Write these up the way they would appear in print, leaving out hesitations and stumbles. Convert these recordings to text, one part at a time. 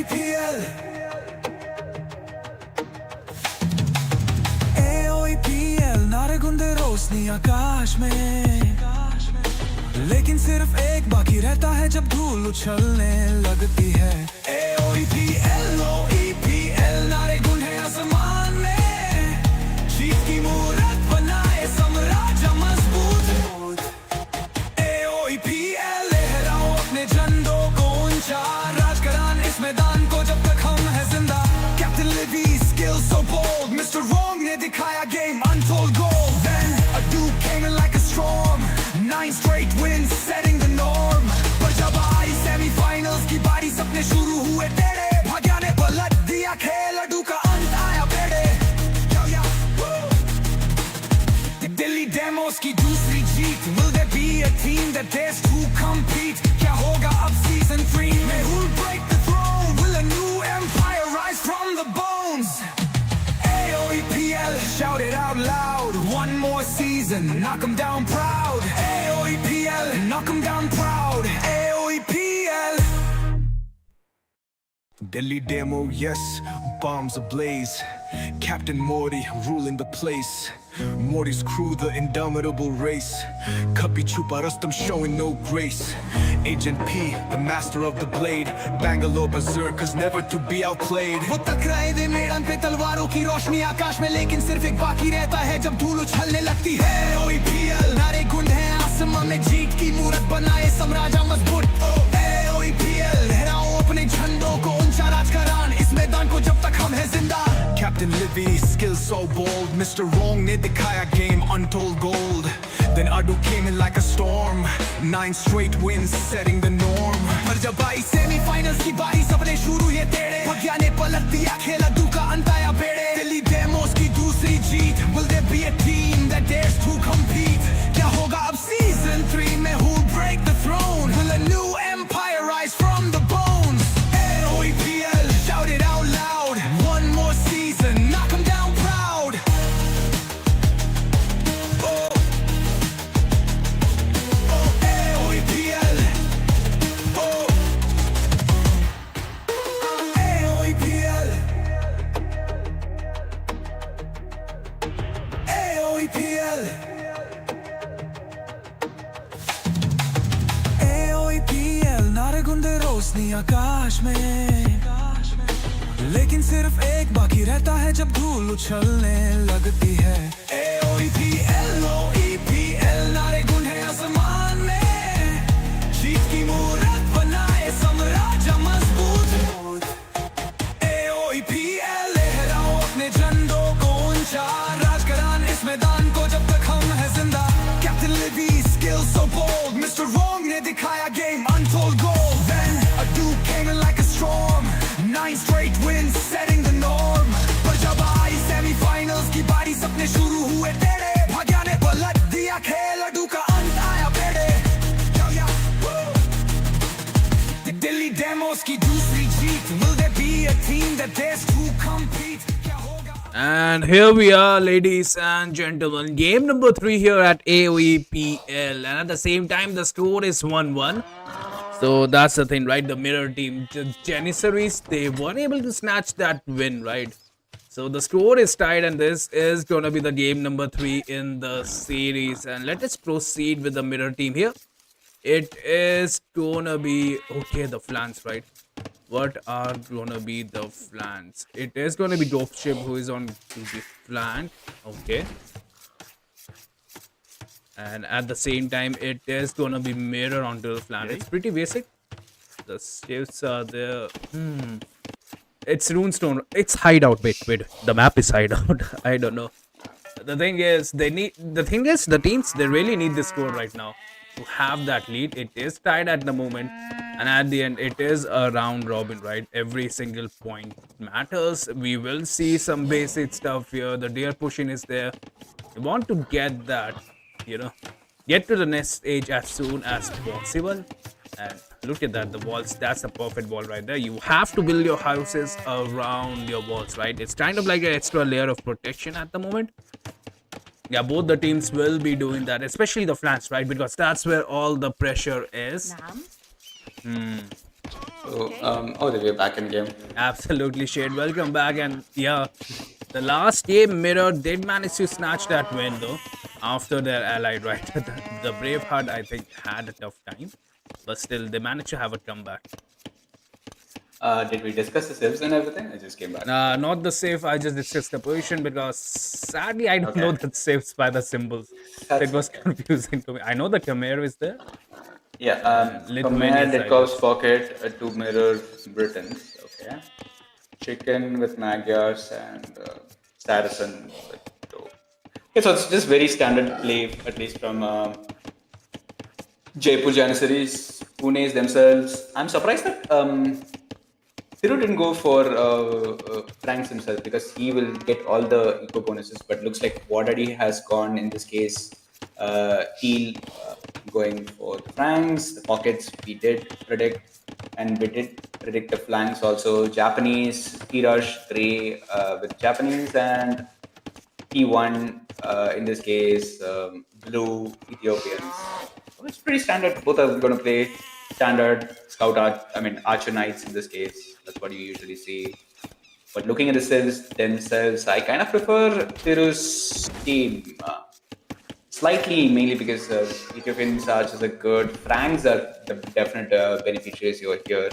AOEPL AOEPL नारे गुंदे रोशनी आकाश में, लेकिन सिर्फ एक बाकी रहता है जब धूल उछलने लगती है। AOEPL OEPL नारे गुंदे आसमान में, जीत की मूरत बनाए साम्राज्य मजबूत। AOEPL लहराओ अपने झंडों को ऊंचा, राजकरान इस मैदान को जब तक हम है जिंदा। Captain Levi skill so bold, Mr. Wrong ने दिखाया game untold gold। Then a dude came in like a storm, 9 straight wins setting the norm। पर जब आई सेमीफाइनल्स की बारी सपने शुरू हुए तेरे, भाग्य ने पलट दिया खेल, अड्डू का अंत आया बेड़े। दिल्ली डेमोस की दूसरी जीत, will there be a team that dares to compete? क्या होगा अब season 3 में? Who'll break the throne? Will a new empire rise from the bones? AOEPL, shout it out loud, one more season, knock 'em down proud। AOEPL, knock 'em down proud। AOEPL Delhi demo, yes, bombs ablaze, Captain Morty ruling the place, Morty's crew the indomitable race, Kabhi chupa Rustam showing no grace, Agent P the master of the blade, Bangalore Berserkers never to be outplayed। वो टकराए थे मैदान पे तलवारों की रोशनी आकाश में, लेकिन सिर्फ एक बाकी रहता है जब धूल उछलने लगती है। AOEPL नारे गुंड हैं आसमान में, जीत की मूरत बनाए साम्राज्य मजबूत। AOEPL लहराओ अपने झंडों को ऊंचा, राजकरान इस मैदान को जब तक हम है जिंदा। Captain Livy, skill so bold, Mr. Wrong ने दिखाया game untold gold। Then Adu came in like a storm, 9 straight wins setting the norm। पर जब आई सेमीफाइनल्स की बारी सपने शुरू ये तेरे, भाग्य ने पलट दिया खेल, अड्डू का अंत आया बेड़े। दिल्ली डेमोस की दूसरी जीत, will there be a team that dares to compete? क्या होगा अब season 3 में? Who'll break the throne? Will a new empire rise from the bones? AOEPL, shout it out loud, one more season, knock 'em down proud। AOEPL, AOEPL, AOEPL, AOEPL नारे गुंदे रोशनी आकाश में, लेकिन सिर्फ एक बाकी रहता है जब धूल उछलने लगती है। AOEPL OEPL नारे गुंड हैं आसमान में, जीत की मूरत बनाए साम्राज्य मजबूत। AOEPL लहराओ अपने झंडों को ऊंचा, राजकरान इस मैदान को जब तक हम है जिंदा। Captain Levi skill so bold, Mr. Wrong ने दिखाया game untold gold। Then a dude came in like a storm, 9 straight wins setting the norm। पर जब आई सेमीफाइनल्स की बारी सपने शुरू हुए तेरे, भाग्य ने पलट दिया खेल, अड्डू का अंत आया बेड़े। दिल्ली डेमोस की दूसरी जीत, will there be a team that dares to compete? क्या होगा? And here we are, ladies and gentlemen, game number 3 here at AOEPL, and at the same time the score is 1-1. So that's the thing, right? The mirror team, Janniseries, they weren't able to snatch that win, right? So the score is tied, and this is going to be the game number 3 in the series. And let us proceed with the mirror team here. It is going to be, okay, the flanks, right? What are going to be the flanks? It is going to be Dropship who is on the flank, okay. And at the same time, it is going to be mirror onto the flank. It's pretty basic. The shifts are there. It's runestone. It's hideout. Wait. The map is hideout. I don't know. The thing is, the teams, they really need this score right now to have that lead. It is tied at the moment, and at the end, it is a round robin, right? Every single point matters. We will see some basic stuff here. The deer pushing is there. You want to get that, get to the next stage as soon as possible. And look at that, the walls, that's a perfect wall right there. You have to build your houses around your walls, right? It's kind of like an extra layer of protection at the moment. Yeah, both the teams will be doing that, especially the flanks, right? Because that's where all the pressure is. We're back in game. Absolutely, Shade. Welcome back. And yeah, the last game, Mirror did manage to snatch that win though after their allied, right? The Braveheart, I think, had a tough time, but still, they managed to have a comeback. Did we discuss the civs and everything? I just came back. Not the safe, I just discussed the position because sadly, I don't know Okay. the safes by the symbols. That's It was okay. confusing to me. I know the Khmer is there, Yeah, Lithuanian Command, side Ditkov's is. Pocket, two mirror Britons. Okay. Chicken with Magyars and Saracen with two. Okay, so it's just very standard play, at least from Jaipur Janniseries, Pune's themselves. I'm surprised that Thiru didn't go for Franks himself because he will get all the eco bonuses, but looks like Wadadi has gone in this case. Teal going for the Franks, the pockets we did predict, and we did predict the flanks also. Japanese, Tirash, Grey with Japanese, and T1 in this case, blue Ethiopians. So it's pretty standard. Both are going to play standard scout art. I mean, archer knights in this case. That's what you usually see. But looking at the cells themselves, I kind of prefer Tiru's team. Slightly, mainly because Ethiopian archers are good. Franks are the definite beneficiaries over here.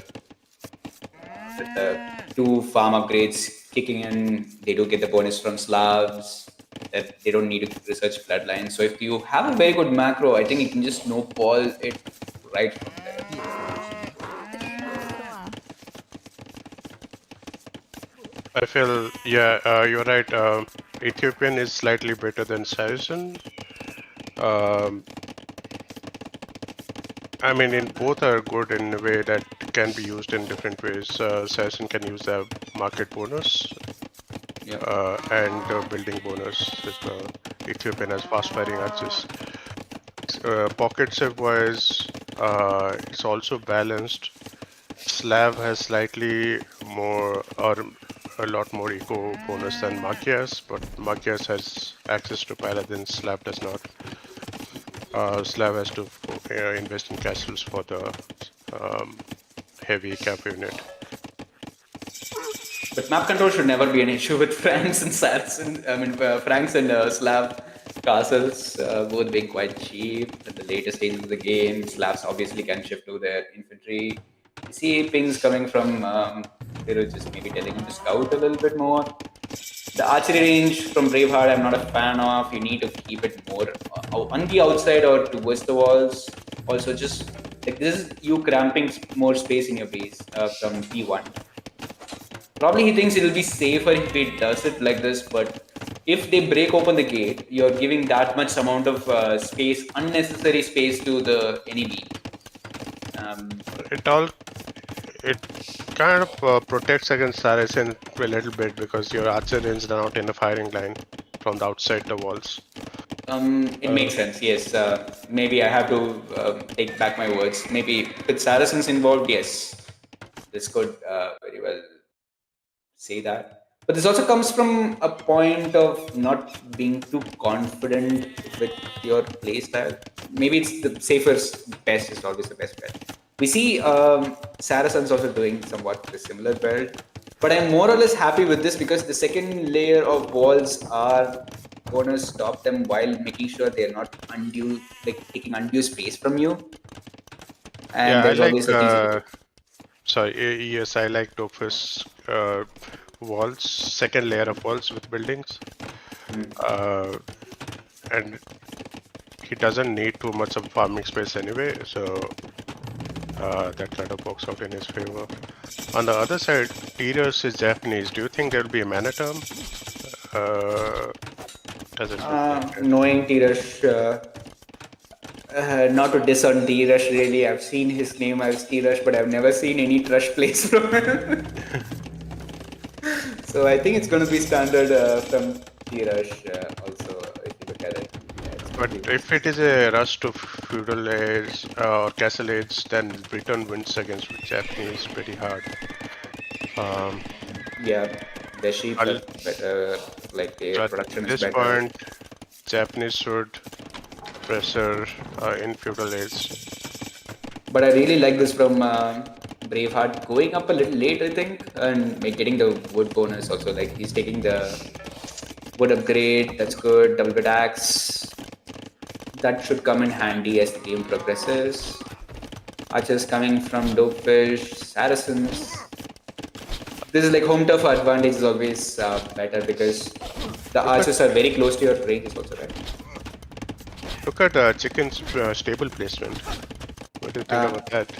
With the two farm upgrades kicking in, they do get the bonus from Slavs. That they don't need to research bloodlines. So if you have a very good macro, I think you can just snowball it right from there. I feel, yeah, you're right. Ethiopian is slightly better than Saracen. I mean, in both are good in a way that can be used in different ways. Saracen can use the market bonus and the building bonus. Ethiopian has fast firing archers. Pocket save wise, it's also balanced. Slav has slightly more or a lot more eco bonus than Magias, but Magias has access to Paladins, Slav does not. Slav has to invest in castles for the heavy cap unit. But map control should never be an issue with Franks and Saracen. I mean, Franks and Slav castles both being quite cheap at the later stages of the game. Slavs obviously can shift to their infantry. You see pings coming from Thiru, just maybe telling him to scout a little bit more. The archery range from Braveheart, I'm not a fan of. You need to keep it more on the outside or towards the walls. Also, just like this is you cramping more space in your base from P1. Probably he thinks it'll be safer if he does it like this, but if they break open the gate, you're giving that much amount of space, unnecessary space to the enemy. It kind of protects against Saracen a little bit because your archer is not in the firing line from the outside the walls. It makes sense, yes. Maybe I have to take back my words. Maybe with Saracens involved, yes. This could very well say that. But this also comes from a point of not being too confident with your playstyle. Maybe it's the safest best is always the best bet. We see Saracens also doing somewhat the similar build. But I'm more or less happy with this because the second layer of walls are going to stop them while making sure they're not undue, like taking undue space from you. And Yeah, I there's like. always a Yes, I like Dofus walls, second layer of walls with buildings, and he doesn't need too much of farming space anyway, so that kind of works out in his favor. On the other side, Tyrus is Japanese. Do you think there'll be a mana term? Does it look like it? knowing Tirash, not to diss on Tirash really, I've seen his name as Tirash, but I've never seen any Trush plays from him. So I think it's going to be standard from Tirash also, if you look at it. Yeah, But if it is a rush to feudal age or castle age, then Britain wins against Japanese pretty hard. Yeah, the sheep are better, like their At production is this better. point, Japanese should pressure in feudal age. But I really like this from Braveheart going up a little late, I think, and getting the wood bonus also. Like he's taking the wood upgrade. That's good. Double bit axe. That should come in handy as the game progresses. Archers coming from Dopefish, Saracens. This is like home turf advantage is always better because the archers are very close to your range also, right? Look at Chicken's stable placement. What do you think about that?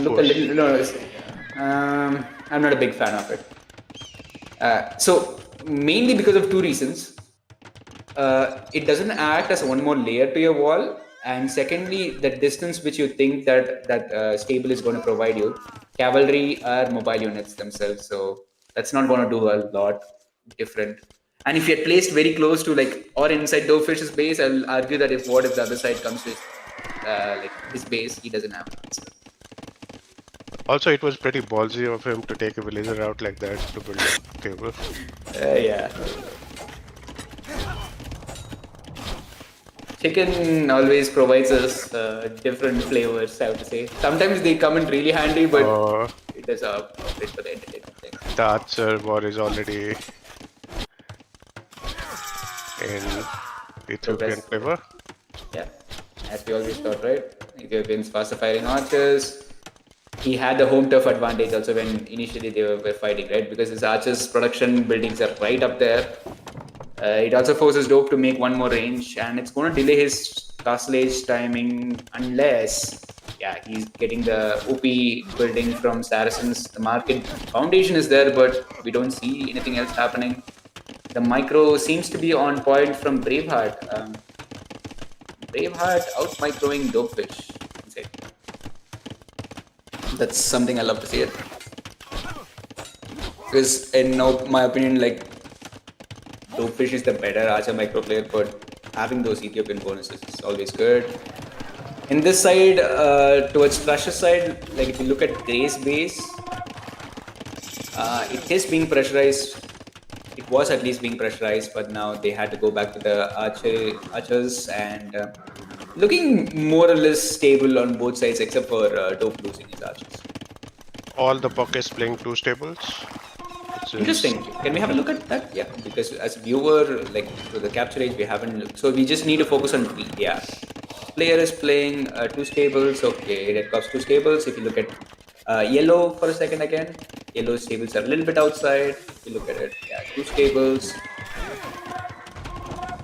Look a little. No, I'm not a big fan of it. So mainly because of two reasons. It doesn't act as one more layer to your wall, and secondly, the distance which you think that stable is going to provide you. Cavalry are mobile units themselves, so that's not going to do a lot different. And if you're placed very close to like or inside Dovefish's base, I'll argue that if the other side comes to like his base, he doesn't have an answer. Also, it was pretty ballsy of him to take a villager out like that to build a table. Yeah. Chicken always provides us different flavors, I have to say. Sometimes they come in really handy, but it is a bit for the entertainment thing. The Archer war is already in Ethiopian favor. Yeah, as we always thought, right? Ethiopians faster firing archers. He had the home turf advantage also when initially they were fighting, right? Because his archers production buildings are right up there. It also forces Dope to make one more range, and it's going to delay his castle age timing unless, he's getting the OP building from Saracens. The market foundation is there, but we don't see anything else happening. The micro seems to be on point from Braveheart. Braveheart out microing Dopefish. That's something I love to see it. Because in my opinion, like Dopefish is the better archer micro player, but having those Ethiopian bonuses is always good. In this side, towards Crush's side, like if you look at Grey's base, it is being pressurized. It was at least being pressurized, but now they had to go back to the archers and looking more or less stable on both sides except for Dope losing his archers. All the pockets playing two stables. Interesting. Can we have a look at that? Yeah, because as a viewer, like for the capture age, we haven't looked. So we just need to focus on B. Yeah. Player is playing two stables. Okay, red cops two stables. If you look at yellow for a second again, yellow stables are a little bit outside. If you look at it, two stables.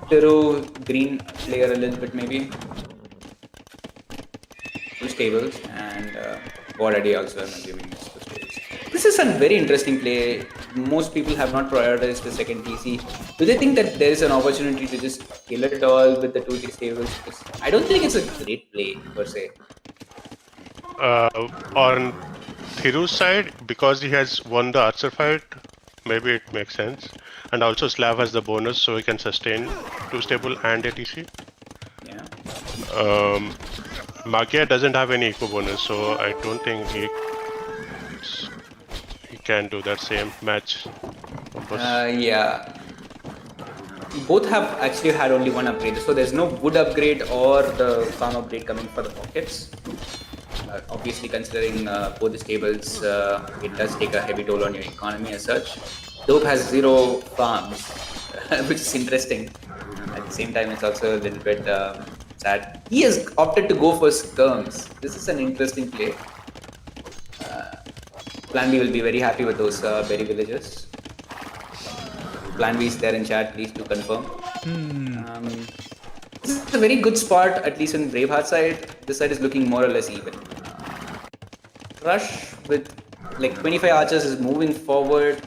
Peru, green player a little bit maybe. Two stables and already also I'm assuming it's two stables. This is a very interesting play. Most people have not prioritized the second TC. Do they think that there is an opportunity to just kill it all with the 2-3 stables? Because I don't think it's a great play per se. On Thiru's side, because he has won the archer fight, maybe it makes sense. And also Slav has the bonus, so he can sustain 2 stable and a TC. Yeah. Magia doesn't have any eco bonus, so I don't think he can do that same match. Yeah. Both have actually had only one upgrade, so there's no wood upgrade or the farm upgrade coming for the pockets. Obviously, considering both the stables, it does take a heavy toll on your economy as such. Dope has 0 farms, which is interesting. At the same time, it's also a little bit sad. He has opted to go for skirms. This is an interesting play. Plan B will be very happy with those berry villagers. Plan B is there in chat, please do confirm. This is a very good spot, at least in Braveheart side. This side is looking more or less even. Rush with like 25 archers is moving forward.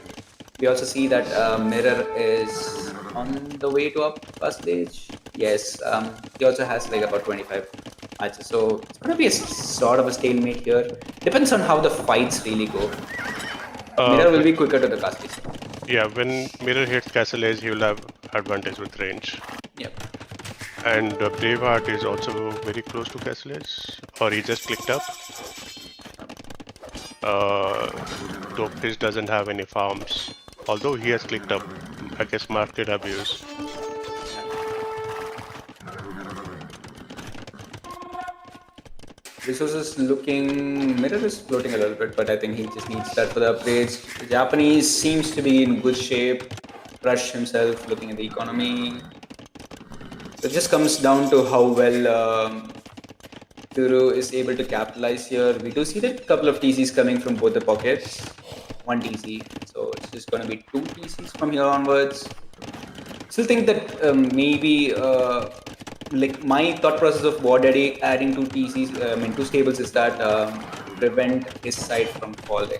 We also see that Mirror is on the way to up first stage. Yes, he also has like about 25 archers. So it's going to be a sort of a stalemate here. Depends on how the fights really go. Mirror will be quicker to the cast stage. Yeah, when Mirror hits Castle Edge, he will have advantage with range. Yep. And Braveheart is also very close to Castle Edge, or he just clicked up. Dopefish doesn't have any farms, although he has clicked up. I guess market abuse. Resources looking. Mirror is floating a little bit, but I think he just needs that for the upgrades. The Japanese seems to be in good shape. Rush himself looking at the economy. So it just comes down to how well Turu is able to capitalize here. We do see that couple of TCs coming from both the pockets. One TC. So it's just going to be two TCs from here onwards. Still think that maybe like my thought process of War Daddy adding two TCs, two stables is that prevent his side from falling.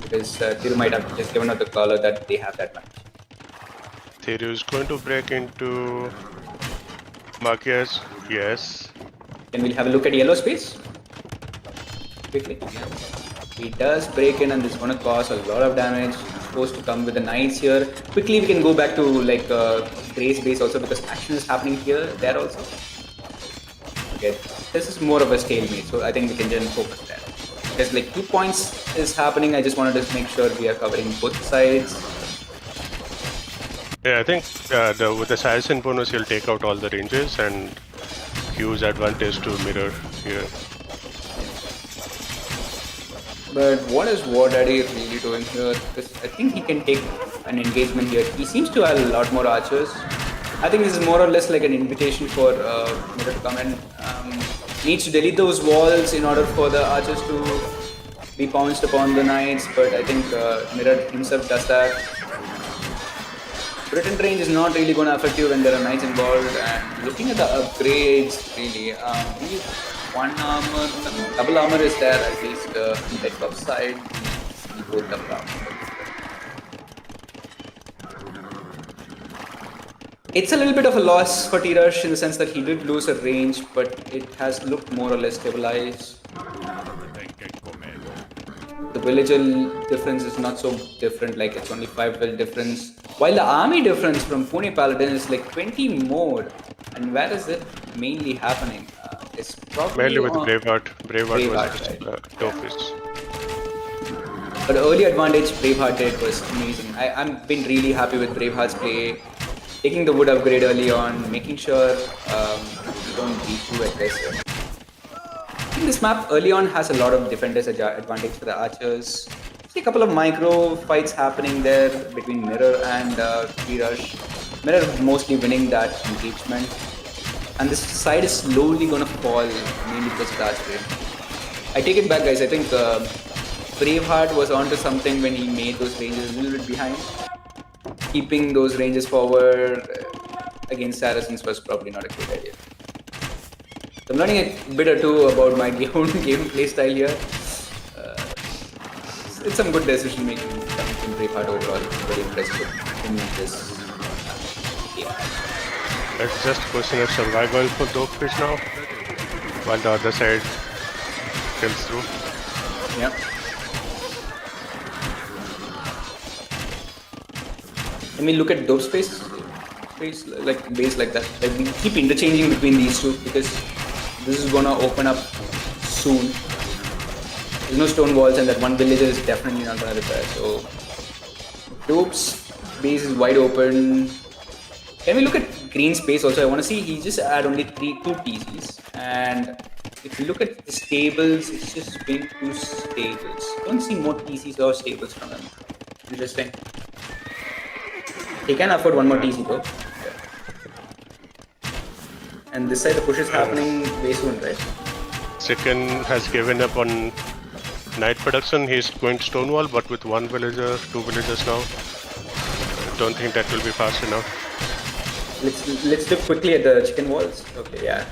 Because Thiru might have just given out the color that they have that much. Thiru is going to break into Marquez. Yes. Can we have a look at yellow space? Quickly. He does break in and this is going to cause a lot of damage. He's supposed to come with the knights here. Quickly we can go back to like Gray's base also because action is happening here, there also. Okay, this is more of a stalemate, so I think we can just focus there. There's like 2 points is happening. I just wanted to make sure we are covering both sides. Yeah, I think with the Saracen bonus, he'll take out all the ranges and use advantage to mirror here. But what is War Daddy really doing here? Because I think he can take an engagement here. He seems to have a lot more archers. I think this is more or less like an invitation for Mirror to come and needs to delete those walls in order for the archers to be pounced upon the knights. But I think Mirror himself does that. Britain range is not really going to affect you when there are knights involved. And looking at the upgrades, really, one armor, double armor is there at least on the top side. Both double armor. It's a little bit of a loss for T-Rush in the sense that he did lose a range, but it has looked more or less stabilized. The villager difference is not so different, like it's only 5 vill difference. While the army difference from Pune Paladins is like 20 more. And where is it mainly happening? It's probably Mainly with Braveheart. Braveheart was right. toughest. But the early advantage Braveheart did was amazing. I've been really happy with Braveheart's play. Taking the wood upgrade early on, making sure you don't be too aggressive. I think this map early on has a lot of defenders advantage for the archers. See a couple of micro fights happening there between Mirror and T-Rush. Mirror mostly winning that engagement. And this side is slowly gonna fall, mainly because of the archery. I take it back, guys. I think Braveheart was onto something when he made those ranges a little bit behind. Keeping those ranges forward against Saracens was probably not a great idea. So I'm learning a bit or two about my own gameplay style here. It's some good decision making coming from Braveheart overall. Very impressive in this game. It's just a question of survival for Dogfish now, while the other side kills through. Yeah. I mean, look at dope space like base like that. Like we keep interchanging between these two because this is gonna open up soon. There's no stone walls and that one villager is definitely not gonna repair. So dope's base is wide open. Can we look at green space also? I want to see he just add only 2 TCs, and if you look at the stables, it's just been 2 stables. Don't see more TCs or stables from him. Interesting. He can afford 1 more TC though. And this side the push is happening way soon, right? Chicken has given up on night production. He's going to Stonewall, but with 1 villager, 2 villagers now. Don't think that will be fast enough. Let's look quickly at the chicken walls. Okay, yeah.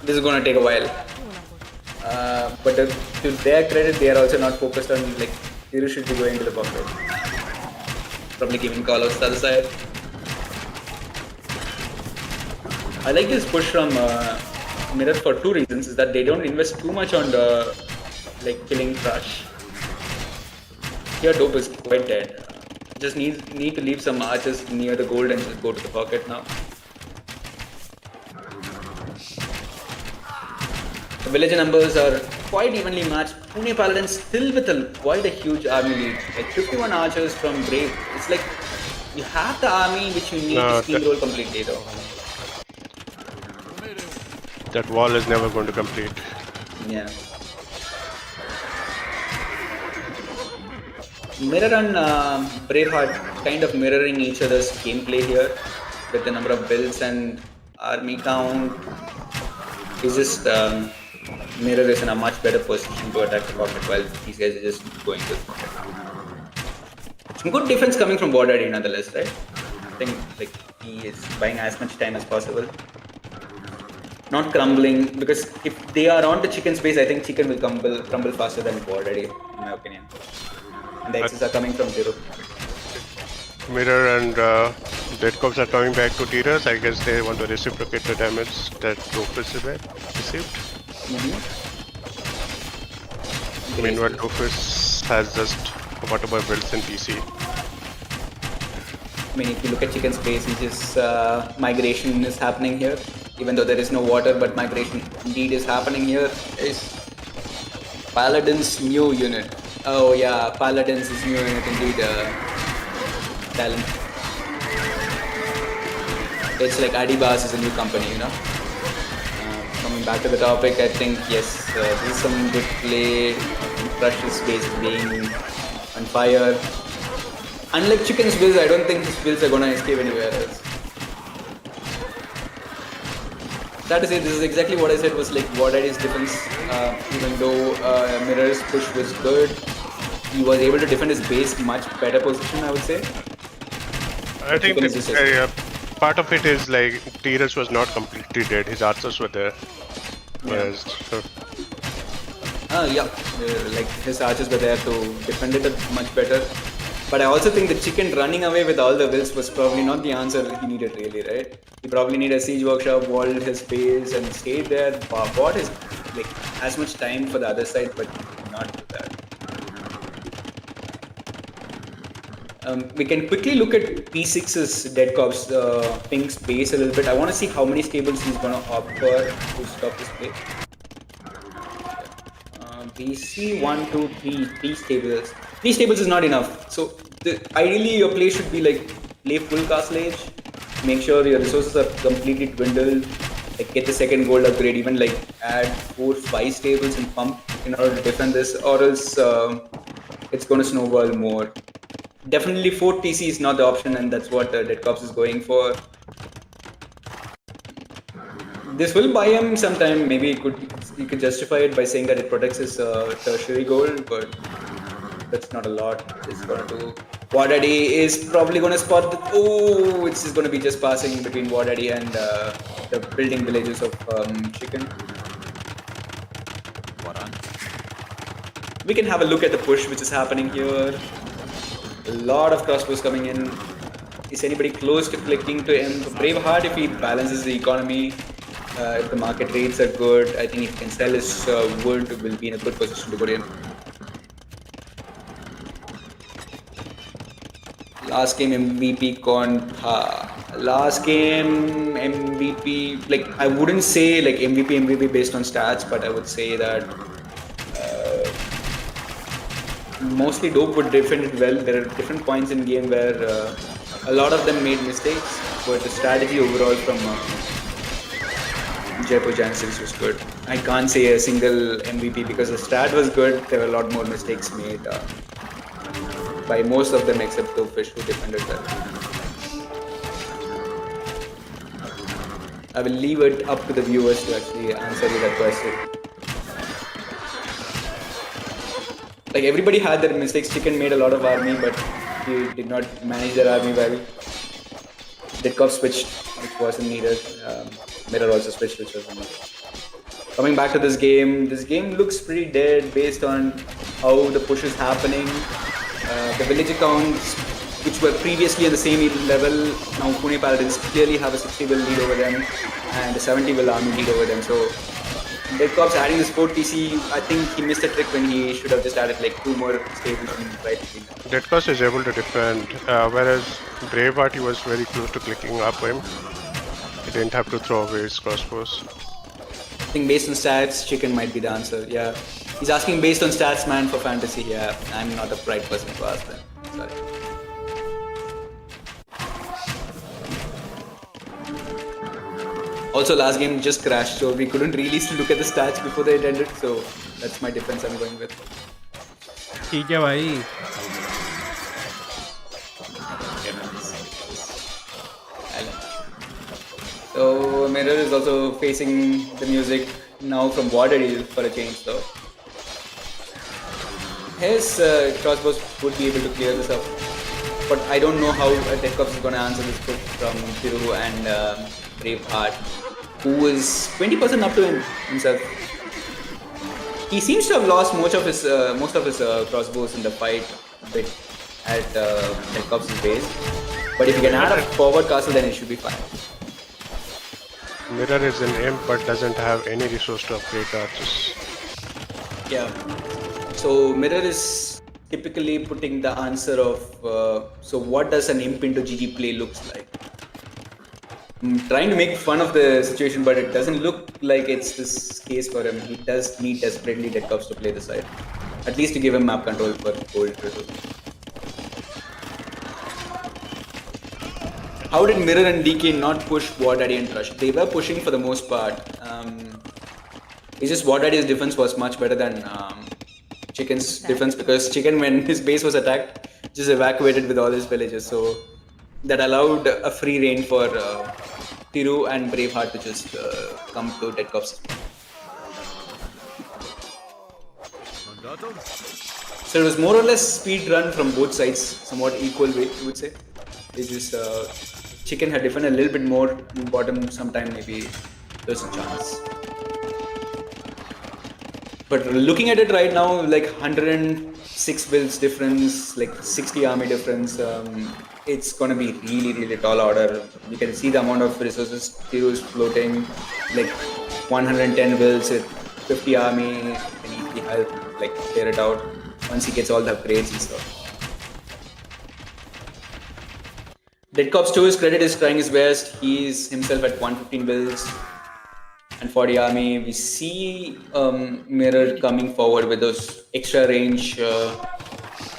This is gonna take a while. But to their credit, they are also not focused on like Thiru should be going to the pocket. Probably giving callouts to the other side. I like this push from Mirror for 2 reasons. Is that they don't invest too much on the like killing Crush. Here Dope is quite dead. Just need to leave some archers near the gold and just go to the pocket now. The villager numbers are quite evenly matched. Pune Paladins still with quite a huge army lead. Like 51 archers from Brave. It's like you have the army which you need to steamroll completely though. That wall is never going to complete. Yeah. Mirror and Braveheart kind of mirroring each other's gameplay here with the number of builds and army count. It's just Mirror is in a much better position to attack the pocket while these guys are just going to the pocket. Some good defense coming from Border nonetheless, right? I think like he is buying as much time as possible. Not crumbling, because if they are on the chicken space, I think chicken will crumble faster than Border, in my opinion. And the X's are coming from zero. Mirror and Dead Cops are coming back to Tiras. I guess they want to reciprocate the damage that Dofus received. Meanwhile, Dofus has just whatever builds in PC. I mean, if you look at chicken space, it's just migration is happening here. Even though there is no water, but migration indeed is happening here. Is Paladins new unit. Oh yeah, Paladins is new unit indeed. Talent. It's like Adibas is a new company, you know. Coming back to the topic, I think yes, this is some good play. Crush's base is being on fire. Unlike Chicken's builds, I don't think his builds are gonna escape anywhere else. Sad to say, this is exactly what I said was like Wardaddy's defense. Even though Mirror's push was good, he was able to defend his base much better position, I would say. I think part of it is like Tiras was not completely dead. His archers were there. Yeah. Like his archers were there to defend it much better. But I also think the chicken running away with all the wills was probably not the answer he needed really, right? He probably needed a siege workshop, walled his base and stayed there, bought his like as much time for the other side, but not do that. We can quickly look at P6's Dead Cops Pink's base a little bit. I want to see how many stables he's gonna opt for to stop this play. BC 1, 2, 3 stables. 3 stables is not enough. So ideally your play should be like play full castle age, make sure your resources are completely dwindled, like get the second gold upgrade, even like add 4-5 stables and pump in order to defend this, or else it's going to snowball more. Definitely 4 TC is not the option, and that's what Dead Cops is going for. This will buy him some time. Maybe you could justify it by saying that it protects his tertiary gold, but that's not a lot. It's going to do. Wardaddy is probably going to spot the. Oh, it's just going to be just passing between Wardaddy and the building villages of Chicken. We can have a look at the push which is happening here. A lot of crossbows coming in. Is anybody close to clicking to him? Braveheart, if he balances the economy, if the market rates are good, I think if he can sell his wood, will be in a good position to go in. Last game MVP last game MVP, like I wouldn't say like MVP based on stats, but I would say that mostly Dope would defend it well. There are different points in game where a lot of them made mistakes, but the strategy overall from Jaipur Janniseries was good. I can't say a single MVP because the strat was good. There were a lot more mistakes made by most of them except Dopefish, who defended well. I will leave it up to the viewers to actually answer you that question. Like everybody had their mistakes. Chicken made a lot of army, but he did not manage their army well. Dead Cop switched, which wasn't needed. Mirror also switched, which wasn't needed. Coming back to this game looks pretty dead based on how the push is happening. The village accounts, which were previously on the same level, now Pune Paladins clearly have a 60 will lead over them and a 70 will army lead over them. So Dead Cop's adding this 4 TC, I think he missed a trick when he should have just added like 2 more stables and right between them. Dead Cops is able to defend, whereas Braveheart, he was very close to clicking up him. He didn't have to throw away his crossbows. I think based on stats, Chicken might be the answer, yeah. He's asking based on stats, man, for fantasy, yeah. I'm not the right person to ask that, sorry. Also, last game just crashed, so we couldn't really look at the stats before they ended. So that's my defense I'm going with. ठीक है भाई. So Mirror is also facing the music now from Water for a change though. His crossbows would be able to clear this up, but I don't know how Dead Cops is going to answer this push from Thiru and Braveheart, who is 20% up to himself. He seems to have lost most of his crossbows in the fight a bit at Dead Cops' base, but if he can add a forward castle, then it should be fine. Mirror is an imp but doesn't have any resource to upgrade the archers. Yeah. So Mirror is typically putting the answer of so what does an imp into GG play looks like. I'm trying to make fun of the situation, but it doesn't look like it's this case for him. He does need desperately Dead Cops to play the side, at least to give him map control for gold. How did Mirror and DK not push War Daddy and Rush? They were pushing for the most part. It's just War Daddy's defense was much better than Chicken's defense, because Chicken, when his base was attacked, just evacuated with all his villages. So that allowed a free reign for Thiru and Braveheart to just come to Dead Cops. So it was more or less speed run from both sides, somewhat equal way, you would say. It's just Chicken had defended a little bit more bottom sometime, maybe there's a chance. But looking at it right now, like 106 builds difference, like 60 army difference, it's gonna be really, really tall order. You can see the amount of resources Thiru is floating, like 110 builds with 50 army, and easily help like clear it out once he gets all the upgrades and stuff. Dead Cops, to his credit, is trying his best. He's himself at 115 builds and 40 army. We see Mirror coming forward with those extra range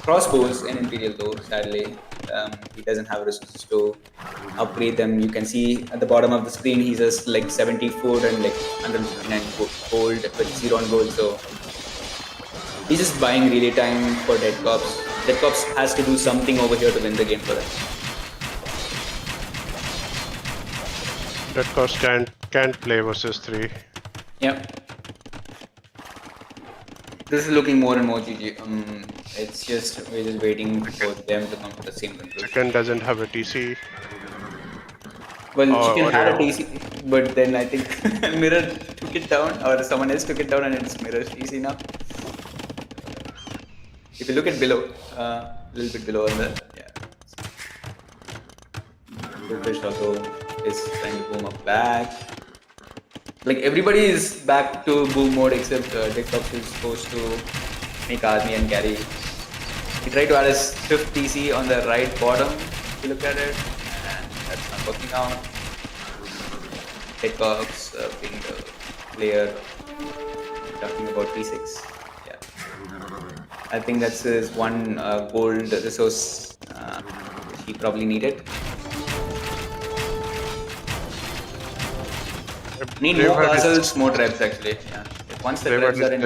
crossbows in Imperial though, sadly. He doesn't have resources to upgrade them. You can see at the bottom of the screen, he's just like 70 food and like 159 gold with 0 on gold. So he's just buying relay time for Dead Cops. Dead Cops has to do something over here to win the game for them. Dead Cops can't play versus 3. Yep. This is looking more and more GG. It's just, we're just waiting for them to come to the same conclusion. Chicken doesn't have a TC. Well, Chicken had a TC, but then I think Mirror took it down, or someone else took it down, and it's Mirror's TC now. If you look at below, a little bit below on the, yeah. Rupesh also is trying to boom up back. Like everybody is back to boom mode except Dead Cops is supposed to make army and carry. He tried to add his 5th TC on the right bottom, if you look at it, and that's not working out. Dead Cops being the player, talking about T6. Yeah. I think that's his one gold resource he probably needed. Need more castles, more traps actually. Yeah. Once the traps are in.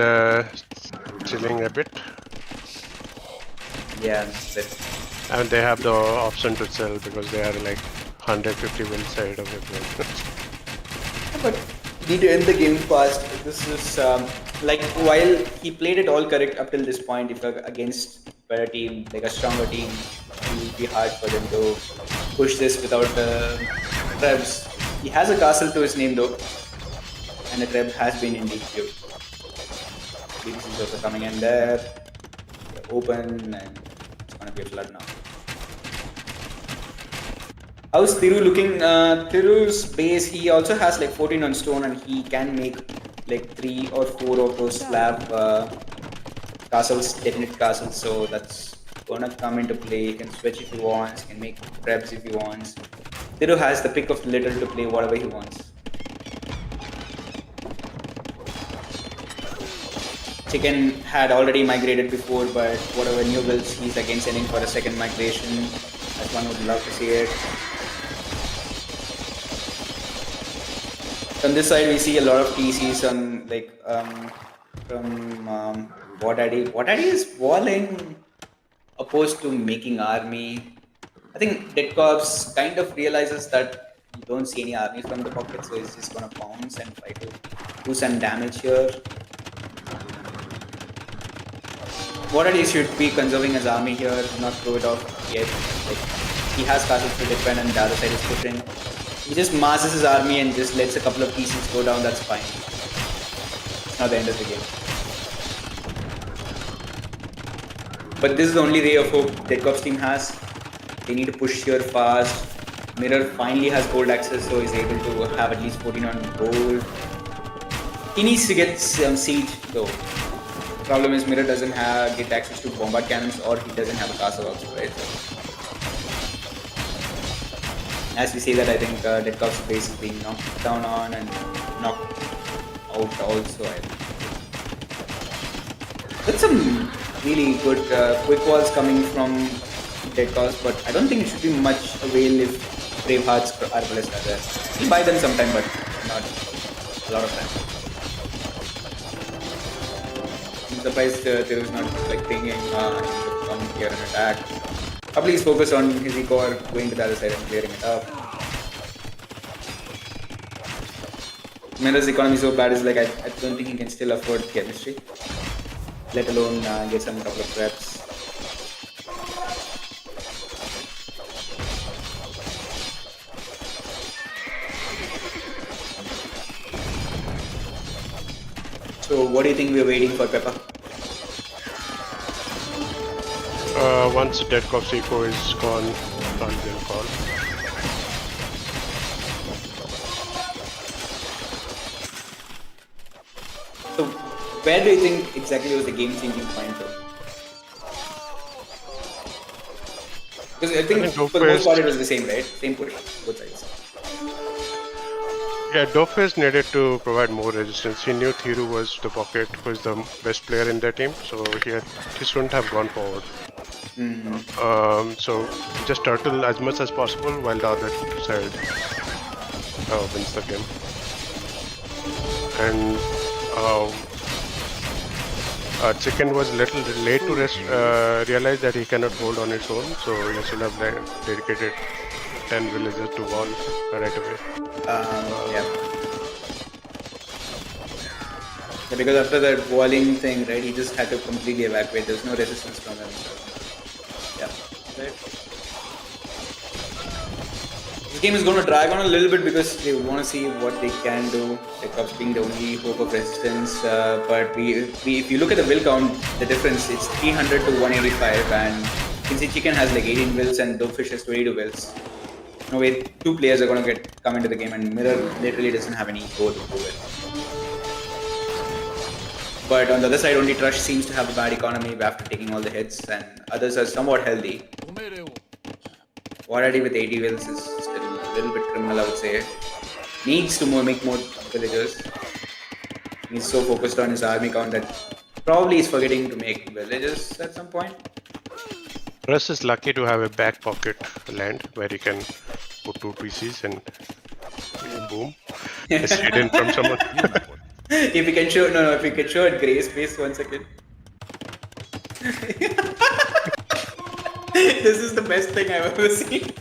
Chilling a bit. Yeah. And they have the option to sell because they are like 150 win side of it. But need to end the game fast. This is like while he played it all correct up till this point, if against better team, like a stronger team, it will be hard for them to push this without traps. He has a castle to his name though, and the trap has been in DQ. BBC is also coming in there. They're open, and it's gonna be a flood now. How's Thiru looking? Thiru's base, he also has like 14 on stone, and he can make like 3 or 4 of those slab castles, definite castles. So that's gonna come into play. He can switch if he wants, he can make traps if he wants. Thiru has the pick of the litter to play whatever he wants. Chicken had already migrated before, but whatever new builds, he's again sending for a second migration. As one would love to see it. On this side, we see a lot of TCs on from War Daddy. War Daddy is walling opposed to making army. I think Dead Corps kind of realizes that you don't see any army from the pocket, so he's just gonna pounce and try to do some damage here. What he should be conserving his army here, not throw it off yet. Like, he has castles to defend and the other side is pushing. He just masses his army and just lets a couple of pieces go down, that's fine. It's not the end of the game. But this is the only ray of hope Dead Corps team has. They need to push here fast. Mirror finally has gold access, so he's able to have at least 14 on gold. He needs to get some siege though. Problem is Mirror doesn't get access to bombard cannons, or he doesn't have a castle also, right? So, as we say that, I think Dead Corps' base is being knocked down on and knocked out also, I think. That's some really good quick walls coming from Dead Corps, but I don't think it should be much avail if Bravehearts are blessed are there. We'll buy them sometime, but not a lot of time. I'm surprised there is not like thinking to come here and attack. Probably he's focused on his eco or going to the other side and clearing it up. Mirror's economy is so bad is like I don't think he can still afford chemistry, let alone get some couple of reps. So what do you think we're waiting for, Peppa? Once Dead Corps Eco is gone, can't be a call. So where do you think exactly was the game-changing point though? Because I think for the most part it was the same, right? Same push, both sides. Yeah, Dofus needed to provide more resistance. He knew Thiru was the pocket, was the best player in their team, so he shouldn't have gone forward. So just turtle as much as possible while the other side wins the game. And Chicken was a little late to realize that he cannot hold on its own, so he should have dedicated 10 villagers to wall right away. Yeah. Yeah, because after that walling thing, right, he just had to completely evacuate. There's no resistance from him. So. Yeah. Right. This game is going to drag on a little bit because they want to see what they can do. The Cubs being the only hope of resistance. But if you look at the will count, the difference, it's 300 to 185. And Kinsey Chicken has like 18 wills and Dopefish has 22 wills. No way, two players are going to come into the game, and Mirror literally doesn't have any go to do it. But on the other side, only Trush seems to have a bad economy after taking all the hits, and others are somewhat healthy. Waradi with 80 wills is still a little bit criminal, I would say. Needs to make more villagers. He's so focused on his army count that probably he's forgetting to make villagers at some point. Russ is lucky to have a back pocket land where he can put 2 PCs and boom. It's hidden from someone. If we can show, if we can show it gray space 1 second. This is the best thing I've ever seen.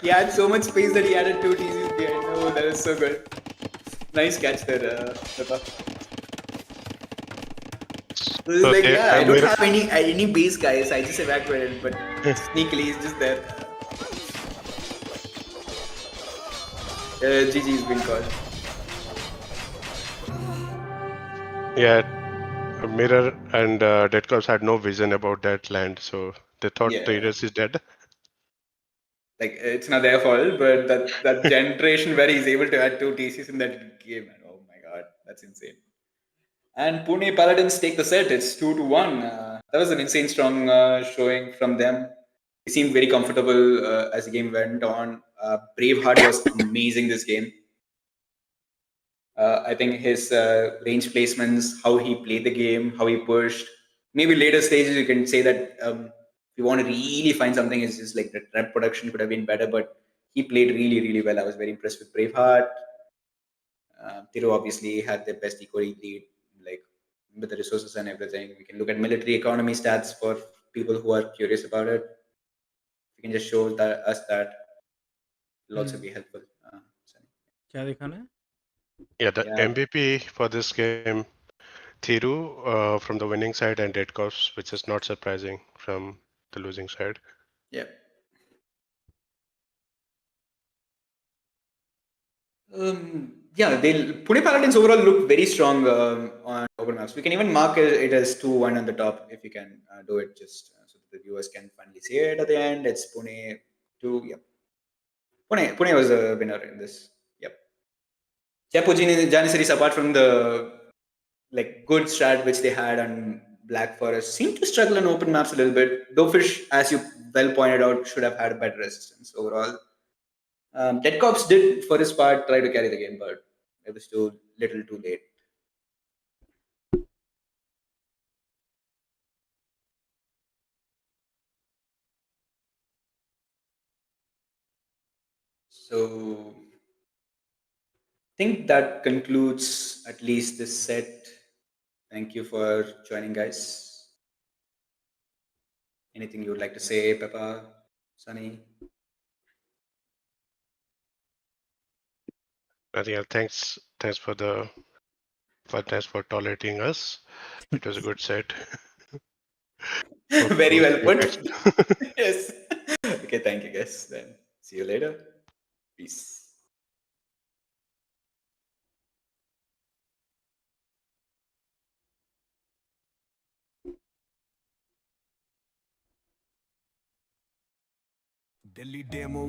He had so much space that he added 2 TCs behind. Oh, that is so good. Nice catch there, Peppa. So it's like, yeah, I don't have any base guys. I just evacuated, but sneakily he's just there. GG's been called. Yeah, Mirror and Dead Corps had no vision about that land, so they thought Traders is dead. Like, it's not their fault, but that generation where he's able to add 2 TCs in that game, man, oh my god, that's insane. And Pune Paladins take the set. It's 2-1. That was an insane strong showing from them. They seemed very comfortable as the game went on. Braveheart was amazing this game. I think his range placements, how he played the game, how he pushed. Maybe later stages you can say that if you want to really find something, it's just like the rep production could have been better, but he played really, really well. I was very impressed with Braveheart. Thiru obviously had the best eco lead, like with the resources and everything. We can look at military economy stats for people who are curious about it. We can just show that us that will also Hmm. be helpful. Sunny. क्या दिखाना है? Yeah, the Yeah, MVP for this game, Thiru from the winning side and Red Corps, which is not surprising from the losing side. yeah. Yeah, they Pune Paladins overall look very strong on open maps. We can even mark it as 2-1 on the top if you can do it, just so that the viewers can finally see it at the end. It's Pune 2. Yep. Pune was the winner in this. Yep. Jaipur Janniseries, apart from the like good strat which they had on Black Forest, seemed to struggle on open maps a little bit. Though Fish, as you well pointed out, should have had better resistance overall. Dead Cops did, for his part, try to carry the game, but it was too little too late. So, I think that concludes at least this set. Thank you for joining, guys. Anything you would like to say, Peppa, Sunny? Yeah, thanks thanks for tolerating us. It was a good set. Hope Very to well see you put. next. Yes. Okay, thank you, guys. Then see you later. Peace. Delhi demo